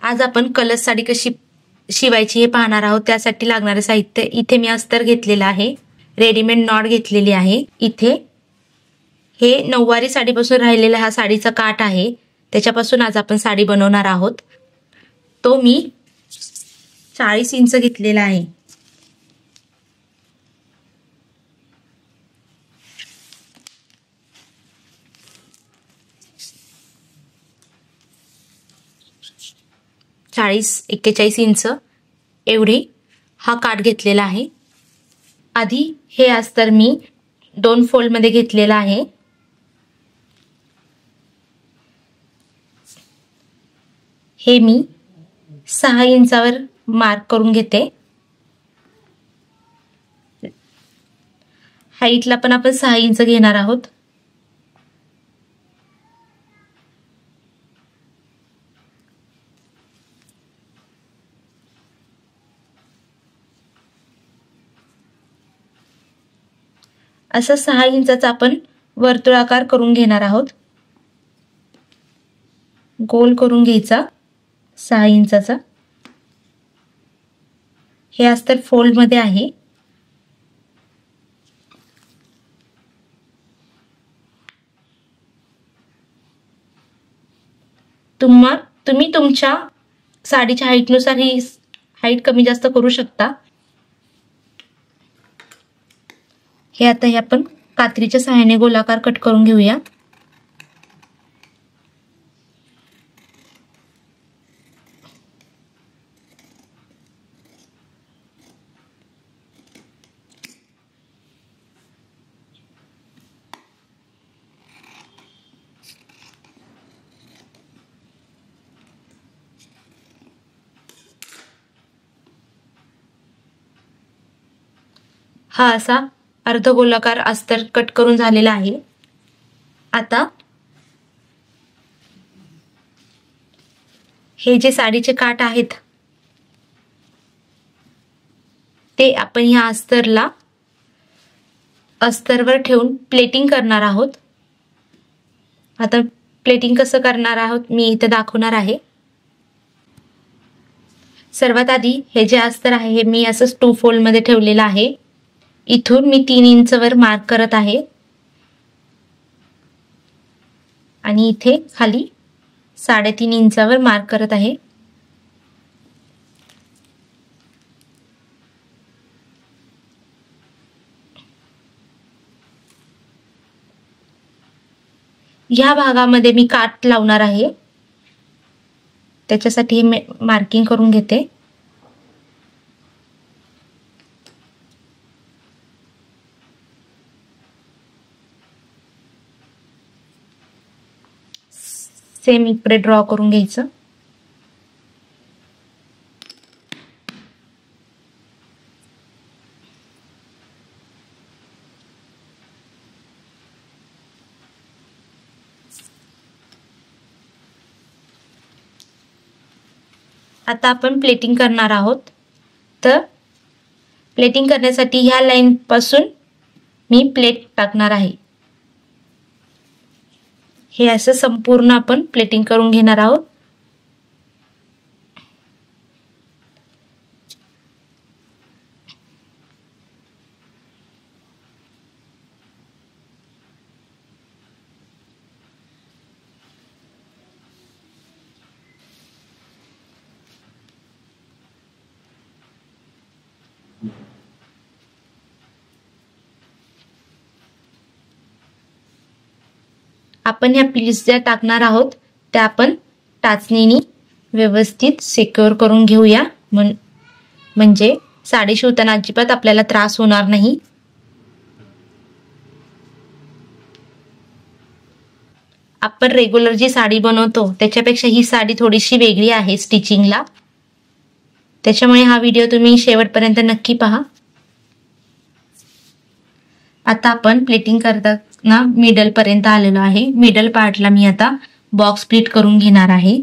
आज आपण कलश साडी कशी शिवायची हे पाहणार आहोत। त्यासाठी लागणारे साहित्य इथे मी अस्तर घेतलेला आहे, रेडीमेड नॉट घेतलेली आहे। इथे हे नऊवारी साडीपासून राहिलेला हा साडीचा काठ आहे, त्याच्यापासून आज आपण साडी बनवणार आहोत। तो मी 40 इंच घेतलेला आहे। चाळीस 41 इंच एवढी हा काठ घेतलेला आहे। आधी हे अस्तर मी 2 फोल्ड मध्ये घेतलेला आहे। हे मी 6 इंचावर मार्क करून घेते। हाईटला पण आपण 6 इंच घेणार आहोत। असं 6 इंचाचा आपण वर्तुळाकार करून घेणार आहोत। गोल करून घ्यायचा 6 इंचाचा। हे अस्तर फोल्ड मध्ये आहे। तुम्ही तुमच्या साडीच्या हाईटनुसार ही हाईट कमी जास्त करू शकता। हे आता हे आपण कात्रीच्या सहाय्याने गोलाकार कट करून घेऊया। हा असा अर्धगोलाकार अस्तर कट करून झालेला आहे। आता हे जे साडीचे काठ आहेत ते आपण या अस्तरवर ठेवून प्लेटिंग करणार आहोत। आता प्लेटिंग कसं करणार आहोत मी इथे दाखवणार आहे। सर्वात आधी हे जे अस्तर आहे हे मी असं 2 फोल्ड मध्ये ठेवलेलं आहे। इथून मी 3 इंच वर मार्क करत आहे आणि इथे खाली 3.5 इंचावर मार्क करत आहे। या भागामध्ये मी काठ लावणार आहे, त्याच्यासाठी हे मार्किंग करून घेते। सेम इकडे ड्रॉ करून घ्यायचं। आता आपण प्लेटिंग करणार आहोत। तर प्लेटिंग करण्यासाठी ह्या लाईन पासून मी प्लेट टाकणार आहे। हे असं संपूर्ण आपण प्लेटिंग करून घेणार आहोत। आपण ह्या पीस ज्या टाकणार आहोत त्या आपण टाचणीने व्यवस्थित सिक्युअर करून घेऊया, म्हणजे साडी शिवताना अजिबात आपल्याला त्रास होणार नाही। आपण रेग्युलर जी साडी बनवतो त्याच्यापेक्षा ही साडी थोडीशी वेगळी आहे स्टिचिंगला, त्याच्यामुळे हा व्हिडिओ तुम्ही शेवटपर्यंत नक्की पहा। आता आपण प्लेटिंग करताना मिडल पर्यंत आलेलो आहे। मिडल पार्टला मी आता बॉक्स प्लीट करून घेणार आहे।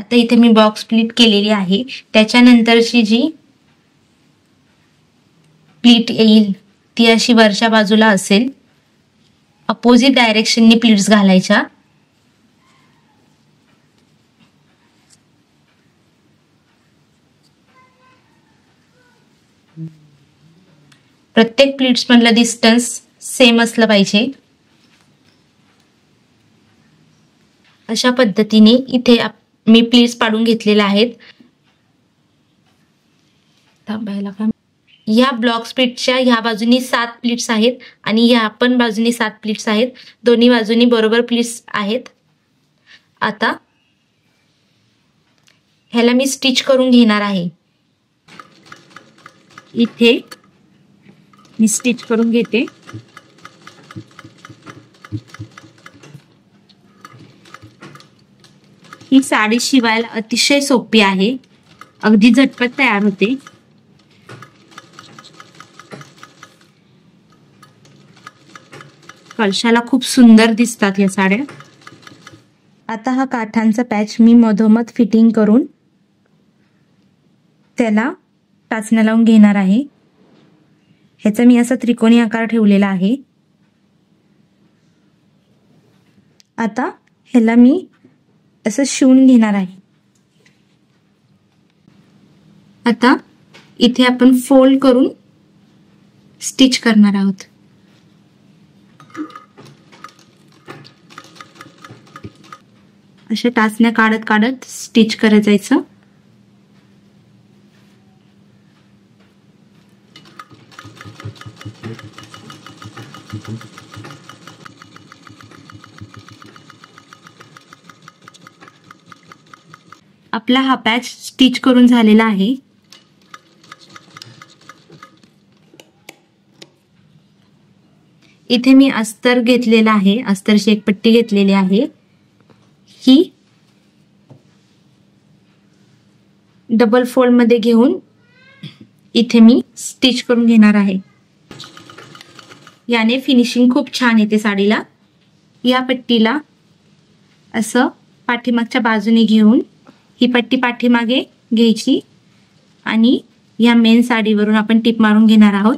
आता इथे मी बॉक्स प्लीट केलेली आहे. त्याच्यानंतरची जी प्लीट येईल ती अशी वरच्या बाजूला असेल. अपोजिट डायरेक्शनने प्लीट्स घालायच्या. प्रत्येक प्लीट्स मधलं डिस्टन्स सेम असलं पाहिजे. अशा पद्धतीने इथे मी प्लीट्स पाडून घेतलेल्या आहेत. या ब्लॉक स्प्लिटच्या ह्या बाजूनी 7 प्लीट्स आहेत आणि ह्या पण बाजूनी 7 प्लीट्स आहेत. दोन्ही बाजूनी बरोबर प्लीट्स आहेत. आता ह्याला मी स्टिच करून घेणार आहे. इथे मी स्टिच करून घेते. ही साडी शिवायला अतिशय सोपी आहे. अगदी झटपट तयार होते. कळशाला खूप सुंदर दिसतात या साड्या. आता हा काठांचा पॅच मी मधोमध फिटिंग करून त्याला टाचण्या लावून घेणार आहे. ह्याचा मी असा त्रिकोणी आकार ठेवलेला आहे. आता ह्याला मी असं शिवून घेणार आहे. आता इथे आपण फोल्ड करून स्टिच करणार आहोत. अशा टाचण्या काढत काढत स्टिच करत जायचं. आपला हा पॅच स्टिच करून झालेला आहे. इथे मी अस्तर घेतलेला आहे. अस्तरची एक पट्टी घेतलेली आहे. ही डबल फोल्ड मध्ये घेऊन इथे मी स्टिच करून घेणार आहे. याने फिनिशिंग खूप छान येते साडीला. या पट्टीला असं पाठीमागच्या बाजूने घेऊन ही पट्टी पाठीमागे घ्यायची आणि या मेन साडीवरून आपण टिप मारून घेणार आहोत.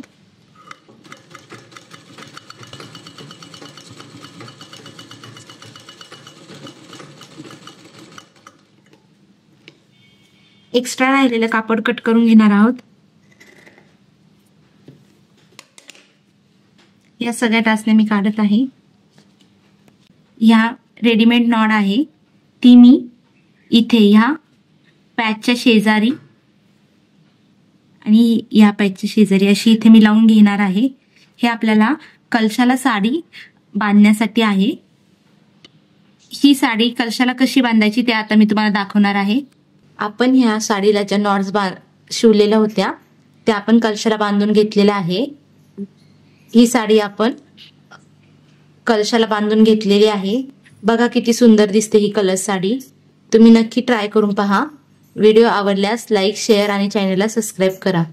एक्स्ट्रा राहिलेलं कापड कट करून घेणार आहोत. या सगळ्या टाचण्या मी काढत आहे. या रेडीमेड नॉड आहे ती मी इथे ह्या पॅचच्या शेजारी आणि या पॅचच्या शेजारी अशी इथे मी लावून घेणार आहे. हे आपल्याला कलशाला साडी बांधण्यासाठी आहे. ही साडी कलशाला कशी बांधायची ते आता मी तुम्हाला दाखवणार आहे. आपण ह्या साडीला ज्या नॉट्स शिवलेल्या होत्या त्या आपण कलशाला बांधून घेतलेल्या आहे. ही साडी आपण कलशाला बांधून घेतलेली आहे. बघा किती सुंदर दिसते ही कलर साडी. तुम्ही नक्की ट्राय करून पहा. व्हिडिओ आवडल्यास लाईक, शेअर आणि चॅनलला सबस्क्राईब करा.